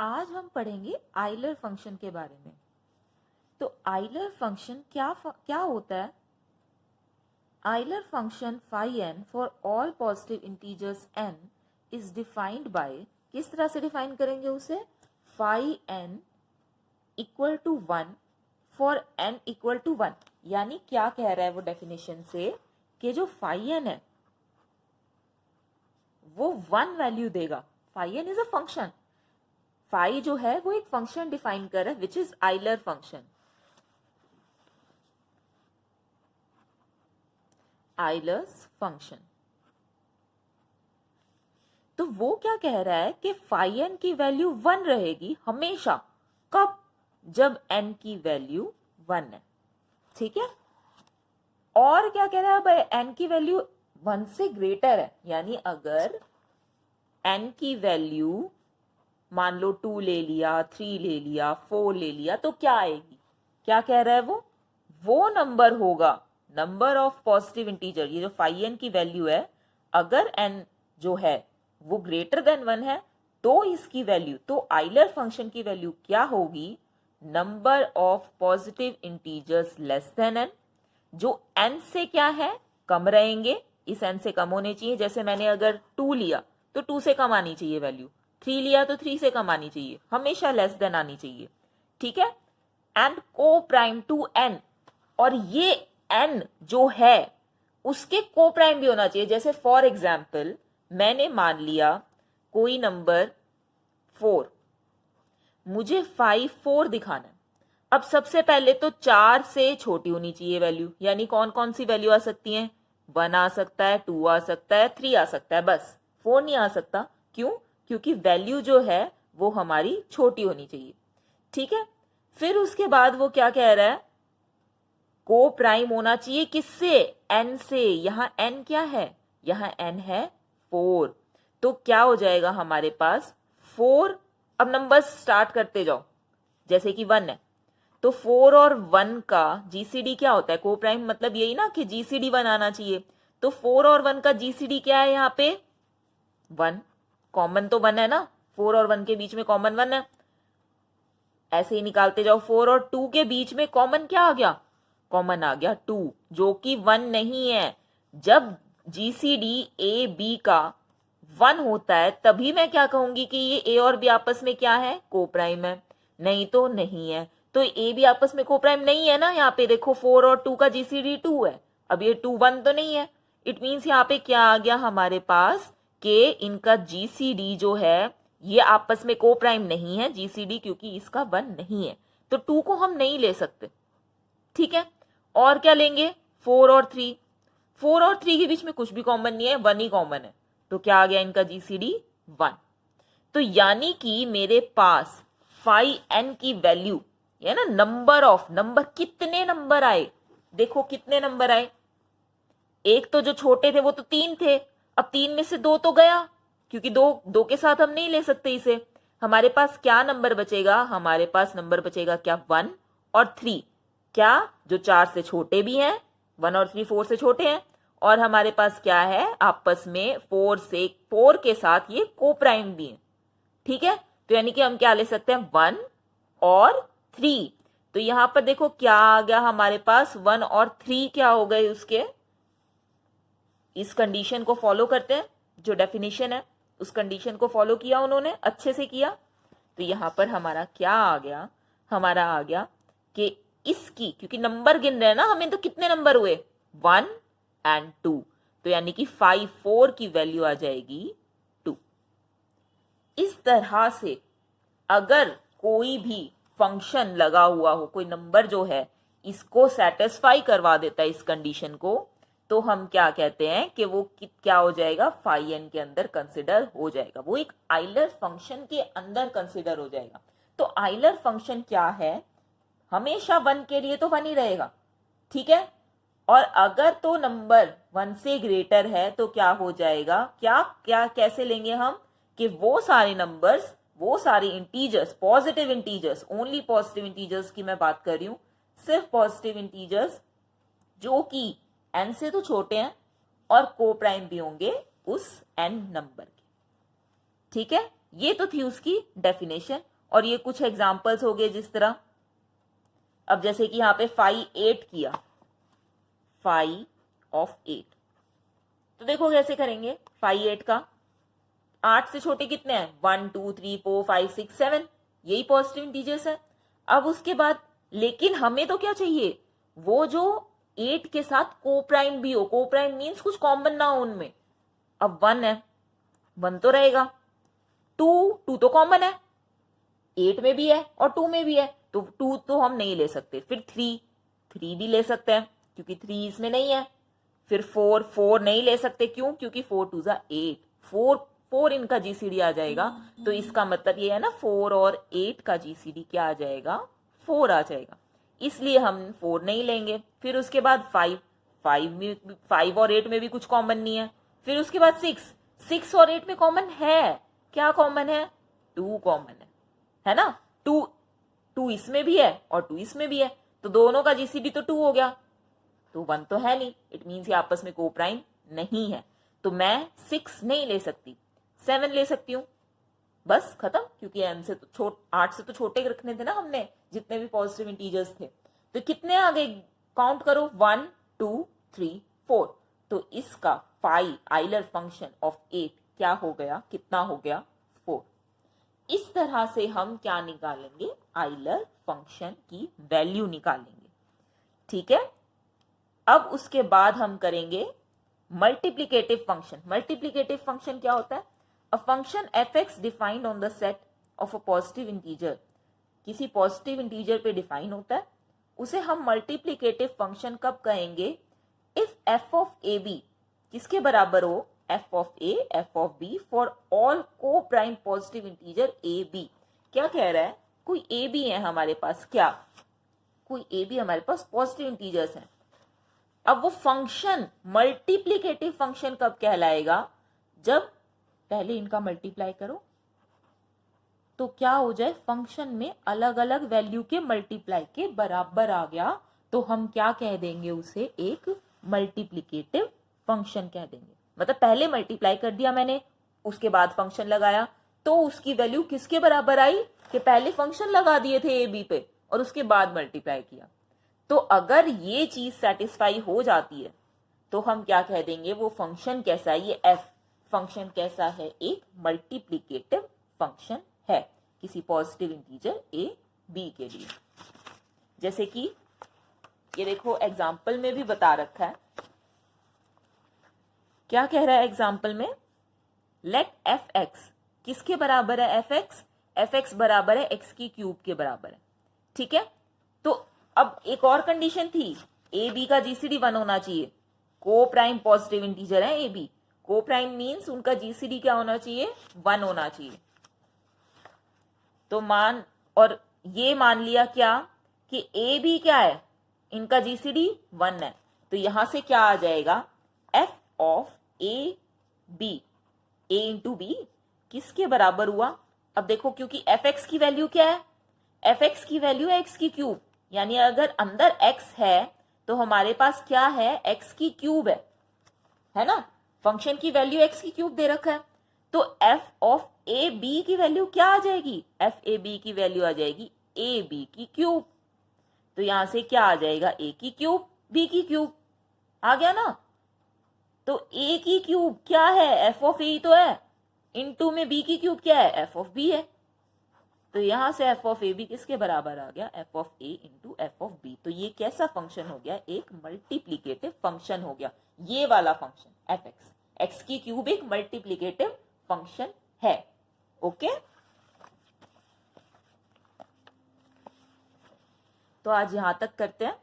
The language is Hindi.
आज हम पढ़ेंगे आइलर फंक्शन के बारे में। तो आइलर फंक्शन क्या होता है? Euler function phi n for all positive integers n is defined by, किस तरह से डिफाइन करेंगे उसे? phi n equal to 1 for n equal to 1। यानी क्या कह रहा है वो डेफिनेशन से कि जो phi n है वो 1 वैल्यू देगा। phi n is a function, phi जो है वो एक फंक्शन डिफाइन कर रहा है which is Euler function. Euler's function, तो वो क्या कह रहा है कि फाई एन की वैल्यू 1 रहेगी हमेशा। कब? जब n की वैल्यू 1 है। ठीक है। और क्या कह रहा है? भाई n की वैल्यू 1 से ग्रेटर है, यानी अगर n की वैल्यू मान लो 2 ले लिया, 3 ले लिया, 4 ले लिया, तो क्या आएगी? क्या कह रहा है वो नंबर होगा, नंबर ऑफ पॉजिटिव इंटीजर। ये जो फाई एन की वैल्यू है, अगर n जो है वो ग्रेटर देन 1 है तो इसकी वैल्यू, तो आइलर फंक्शन की वैल्यू क्या होगी? Number of positive integers less than n, जो n से क्या है? कम रहेंगे। इस n से कम होने चाहिए। जैसे मैंने अगर 2 लिया तो 2 से कम आनी चाहिए वैल्यू, 3 लिया तो 3 से कम आनी चाहिए, हमेशा लेस देन आनी चाहिए। ठीक है। एंड को प्राइम टू n, और ये n जो है उसके को प्राइम भी होना चाहिए। जैसे फॉर एग्जाम्पल मैंने मान लिया कोई नंबर 4, मुझे 5 4 दिखाना है। अब सबसे पहले तो 4 से छोटी होनी चाहिए वैल्यू, यानी कौन कौन सी वैल्यू आ सकती है? 1 आ सकता है, 2 आ सकता है, 3 आ सकता है, बस 4 नहीं आ सकता। क्यों? क्योंकि वैल्यू जो है वो हमारी छोटी होनी चाहिए। ठीक है। फिर उसके बाद वो क्या कह रहा है? को प्राइम होना चाहिए किससे? n से। यहां n क्या है? यहां n है 4। तो क्या हो जाएगा हमारे पास? 4। अब नंबर स्टार्ट करते जाओ। जैसे कि 1 है तो 4 और 1 का जीसीडी क्या होता है? को प्राइम मतलब यही ना कि जीसीडी 1 आना चाहिए। तो 4 और 1 का जीसीडी क्या है? यहाँ पे 1। कॉमन तो 1 है ना, 4 और 1 के बीच में कॉमन 1 है। ऐसे ही निकालते जाओ। 4 और 2 के बीच में कॉमन क्या आ गया? कॉमन आ गया 2, जो कि 1 नहीं है। जब जीसीडी ए बी का 1 होता है तभी मैं क्या कहूंगी कि ये ए और बी आपस में क्या है? को प्राइम है। नहीं तो नहीं है। तो ए बी आपस में को प्राइम नहीं है ना। यहाँ पे देखो 4 और 2 का जीसीडी 2 है। अब ये 2 1 तो नहीं है। इट मीन्स यहाँ पे क्या आ गया हमारे पास कि इनका जीसीडी जो है ये आपस में को प्राइम नहीं है जीसीडी, क्योंकि इसका 1 नहीं है। तो 2 को हम नहीं ले सकते। ठीक है। और क्या लेंगे? 4 और 3। 4 और 3 के बीच में कुछ भी कॉमन नहीं है, 1 ही कॉमन है। तो क्या आ गया इनका जीसीडी? 1। तो यानी कि मेरे पास फाई n की वैल्यू, है ना, नंबर कितने नंबर आए? देखो कितने नंबर आए। एक तो जो छोटे थे वो तो 3 थे। अब 3 में से 2 तो गया, क्योंकि 2 के साथ हम नहीं ले सकते इसे। हमारे पास क्या नंबर बचेगा? हमारे पास नंबर बचेगा क्या? 1 और 3। क्या? जो 4 से छोटे भी हैं, 1 और 3 4 से छोटे हैं। और हमारे पास क्या है? आपस में 4 के साथ ये को प्राइम भी है। ठीक है। तो यानी कि हम क्या ले सकते हैं? 1 और 3। तो यहां पर देखो क्या आ गया हमारे पास? 1 और 3 क्या हो गए उसके? इस कंडीशन को फॉलो करते हैं, जो डेफिनेशन है उस कंडीशन को फॉलो किया उन्होंने, अच्छे से किया। तो यहां पर हमारा क्या आ गया? हमारा आ गया कि इसकी, क्योंकि नंबर गिन रहे हैं ना हमें, तो कितने नंबर हुए? 1 एंड 2। तो यानी कि 5 4 की वैल्यू आ जाएगी 2। इस तरह से अगर कोई भी फंक्शन लगा हुआ हो, कोई नंबर जो है इसको सेटिस्फाई करवा देता है इस कंडीशन को, तो हम क्या कहते हैं कि वो क्या हो जाएगा? फाई एन के अंदर कंसिडर हो जाएगा, वो एक आइलर फंक्शन के अंदर कंसिडर हो जाएगा। तो आइलर फंक्शन क्या है? हमेशा 1 के लिए तो 1 ही रहेगा। ठीक है। और अगर तो नंबर 1 से ग्रेटर है तो क्या हो जाएगा? क्या कैसे लेंगे हम कि वो सारे नंबर्स, वो सारे integers, positive integers, only positive integers की मैं बात कर रही हूं, सिर्फ पॉजिटिव इंटीजर्स जो कि n से तो छोटे हैं और को प्राइम भी होंगे उस n नंबर के। ठीक है। ये तो थी उसकी डेफिनेशन। और ये कुछ एग्जाम्पल्स हो गए जिस तरह, अब जैसे कि यहाँ पे 5 8 किया, 5 of 8, तो देखो कैसे करेंगे 5 8 का। 8 से छोटे कितने हैं? 1 2 3 4 5 6 7, यही पॉजिटिव इंटीजर्स है। अब उसके बाद लेकिन हमें तो क्या चाहिए, वो जो 8 के साथ कोप्राइम भी हो। कोप्राइम मीन्स कुछ कॉमन ना हो उनमें। अब 1 है, 1 तो रहेगा। 2 तो कॉमन है, 8 में भी है और 2 में भी है, तो 2 तो हम नहीं ले सकते। फिर 3 भी ले सकते हैं क्योंकि 3 इसमें नहीं है। फिर 4 नहीं ले सकते, क्यों? क्योंकि 4 2 8, 4 इनका जीसीडी आ जाएगा। तो इसका मतलब ये है ना 4 और 8 का जीसीडी क्या आ जाएगा? 4 आ जाएगा, इसलिए हम 4 नहीं लेंगे। फिर उसके बाद 5 और 8 में भी कुछ कॉमन नहीं है। फिर उसके बाद 6 और 8 में कॉमन है, क्या कॉमन है? 2 कॉमन है ना। 2 इसमें भी है और 2 इसमें भी है, तो दोनों का जीसीडी तो 2 हो गया, तो 1 तो है नहीं। इट मीन्स ये आपस में कोप्राइम नहीं है, तो मैं 6 नहीं ले सकती, 7 ले सकती हूँ, बस खत्म। क्योंकि n से तो 8 से तो छोटे रखने थे ना हमने, जितने भी पॉजिटिव इंटीजर्स थे। तो कितने आ गए? काउंट करो, 1 2 3 4। तो इसका फाई आइलर फंक्शन ऑफ 8 क्या हो गया? कितना हो गया? 4। इस तरह से हम क्या निकालेंगे? आइलर फंक्शन की वैल्यू निकालेंगे, ठीक है। अब उसके बाद हम करेंगे मल्टीप्लिकेटिव फंक्शन। मल्टीप्लिकेटिव फंक्शन क्या होता है? A function f(x) defined on the set of a positive integer, किसी पॉजिटिव इंटीजर पे डिफाइन होता है, उसे हम मल्टीप्लिकेटिव फंक्शन कब कहेंगे? If f of A b किसके बराबर हो? f of a, f of b for all coprime positive integer a b. क्या कह रहा है? कोई ए बी है हमारे पास, क्या कोई ए बी हमारे पास पॉजिटिव इंटीजर्स हैं। अब वो फंक्शन मल्टीप्लिकेटिव फंक्शन कब कहलाएगा? जब पहले इनका मल्टीप्लाई करो तो क्या हो जाए? फंक्शन में अलग अलग वैल्यू के मल्टीप्लाई के बराबर आ गया, तो हम क्या कह देंगे? उसे एक मल्टीप्लिकेटिव फंक्शन कह देंगे। मतलब पहले मल्टीप्लाई कर दिया मैंने, उसके बाद फंक्शन लगाया, तो उसकी वैल्यू किसके बराबर आई? कि पहले फंक्शन लगा दिए थे ए बी पे और उसके बाद मल्टीप्लाई किया। तो अगर ये चीज सेटिस्फाई हो जाती है तो हम क्या कह देंगे? वो फंक्शन कैसा है? ये एफ फंक्शन कैसा है? एक मल्टीप्लिकेटिव फंक्शन है किसी पॉजिटिव इंटीजर ए बी के लिए। जैसे कि ये देखो एग्जाम्पल में भी बता रखा है, क्या कह रहा है एग्जाम्पल में? लेट एफ एक्स किसके बराबर है? एफ एक्स बराबर है एक्स की क्यूब के बराबर है, ठीक है। तो अब एक और कंडीशन थी, ए बी का जीसीडी 1 होना चाहिए। को प्राइम पॉजिटिव इंटीजर है ए बी, को प्राइम मीन्स उनका जीसीडी क्या होना चाहिए? 1 होना चाहिए। तो और ये मान लिया क्या कि ए बी क्या है? इनका जीसीडी 1 है, तो यहां से क्या आ जाएगा? F of A B, A into B किसके बराबर हुआ? अब देखो क्योंकि एफ एक्स की वैल्यू क्या है? एफ एक्स की वैल्यू है एक्स की क्यूब, यानी अगर अंदर x है तो हमारे पास क्या है? x की क्यूब है ना। फंक्शन की वैल्यू x की क्यूब दे रखा है, तो f ऑफ ए बी की वैल्यू क्या आ जाएगी? f ए बी की वैल्यू आ जाएगी ए बी की क्यूब। तो यहां से क्या आ जाएगा? a की क्यूब b की क्यूब आ गया ना। तो a की क्यूब क्या है? f ऑफ ए तो है, इनटू में b की क्यूब क्या है? f ऑफ b है। तो यहां से एफ ऑफ ए बी किसके बराबर आ गया? F of A into F of B. तो ये कैसा फंक्शन हो गया? एक मल्टीप्लिकेटिव फंक्शन हो गया, ये वाला फंक्शन एफ एक्स। एक्स की क्यूब एक मल्टीप्लिकेटिव फंक्शन है, ओके। तो आज यहां तक करते हैं।